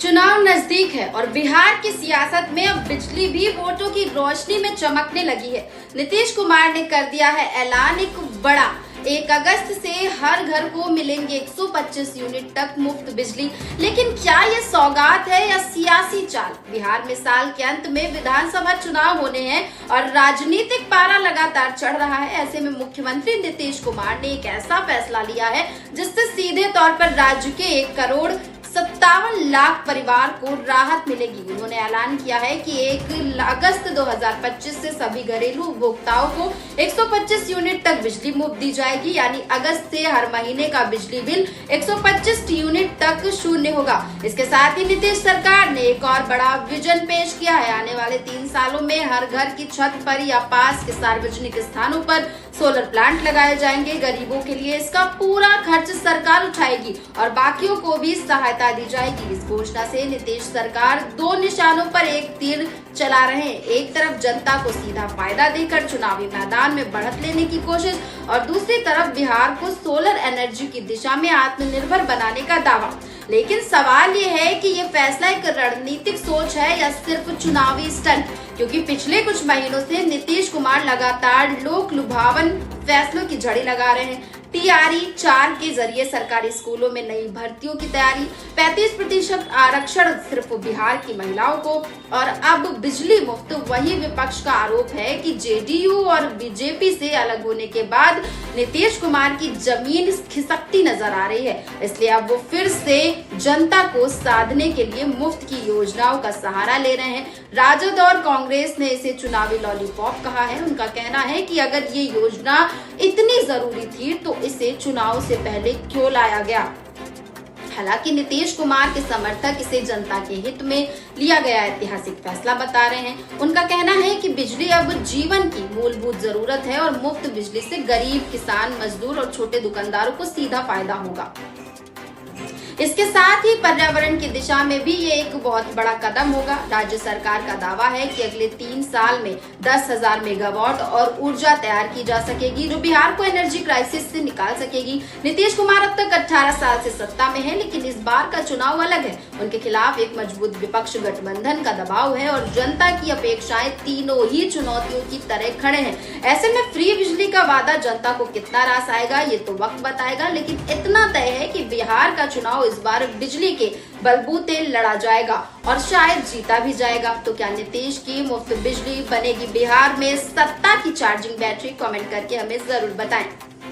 चुनाव नजदीक है और बिहार की सियासत में अब बिजली भी वोटों की रोशनी में चमकने लगी है। नीतीश कुमार ने कर दिया है ऐलान एक बड़ा। 1 अगस्त से हर घर को मिलेंगे 125 यूनिट तक मुफ्त बिजली। लेकिन क्या ये सौगात है या सियासी चाल? बिहार में साल के अंत में विधानसभा चुनाव होने हैं और राजनीतिक पारा लगातार चढ़ रहा है। ऐसे में मुख्यमंत्री नीतीश कुमार ने एक ऐसा फैसला लिया है जिससे सीधे तौर पर राज्य के 1,57,00,000 परिवार को राहत मिलेगी। उन्होंने ऐलान किया है कि 1 अगस्त 2025 से सभी घरेलू उपभोक्ताओं को 125 यूनिट तक बिजली मुफ्त दी जाएगी। यानी अगस्त से हर महीने का बिजली बिल 125 यूनिट तक शून्य होगा। इसके साथ ही नीतीश सरकार ने एक और बड़ा विजन पेश किया है। आने वाले 3 सालों में हर घर की छत पर या पास के सार्वजनिक स्थानों पर सोलर प्लांट लगाए जाएंगे। गरीबों के लिए इसका पूरा खर्च सरकार उठाएगी और बाकियों को भी सहायता दी जाएगी। इस घोषणा से नीतीश सरकार 2 निशानों पर एक तीर चला रहे हैं। एक तरफ जनता को सीधा फायदा देकर चुनावी मैदान में बढ़त लेने की कोशिश और दूसरी तरफ बिहार को सोलर एनर्जी की दिशा में आत्मनिर्भर बनाने का दावा। लेकिन सवाल ये है कि ये फैसला एक रणनीतिक सोच है या सिर्फ चुनावी स्टंट, क्योंकि पिछले कुछ महीनों से नीतीश कुमार लगातार लोक लुभावन फैसलों की झड़ी लगा रहे हैं। TRE 4 के जरिए सरकारी स्कूलों में नई भर्तियों की तैयारी, 35% आरक्षण सिर्फ बिहार की महिलाओं को और अब बिजली मुफ्त। वही विपक्ष का आरोप है कि JDU और BJP से अलग होने के बाद नीतीश कुमार की जमीन खिसकती नजर आ रही है। इसलिए अब वो फिर से जनता को साधने के लिए मुफ्त की योजनाओं का सहारा ले रहे हैं। राजद और कांग्रेस ने इसे चुनावी लॉलीपॉप कहा है। उनका कहना है कि अगर ये योजना इतनी जरूरी थी तो इसे चुनाव से पहले क्यों लाया गया। हालांकि नीतीश कुमार के समर्थक इसे जनता के हित में लिया गया ऐतिहासिक फैसला बता रहे हैं। उनका कहना है कि बिजली अब जीवन की मूलभूत जरूरत है और मुफ्त बिजली से गरीब, किसान, मजदूर और छोटे दुकानदारों को सीधा फायदा होगा। इसके साथ ही पर्यावरण की दिशा में भी ये एक बहुत बड़ा कदम होगा। राज्य सरकार का दावा है कि अगले 3 साल में 10,000 मेगावाट और ऊर्जा तैयार की जा सकेगी, जो बिहार को एनर्जी क्राइसिस से निकाल सकेगी। नीतीश कुमार अब तक 18 साल से सत्ता में है, लेकिन इस बार का चुनाव अलग है। उनके खिलाफ एक मजबूत विपक्ष गठबंधन का दबाव है और जनता की अपेक्षाएं तीनों ही चुनौतियों की तरह खड़े हैं। ऐसे में फ्री बिजली का वादा जनता को कितना रास आएगा ये तो वक्त बताएगा, लेकिन इतना तय है कि बिहार का चुनाव इस बार बिजली के बलबूते लड़ा जाएगा और शायद जीता भी जाएगा। तो क्या नीतीश की मुफ्त बिजली बनेगी बिहार में सत्ता की चार्जिंग बैटरी? कमेंट करके हमें जरूर बताएं।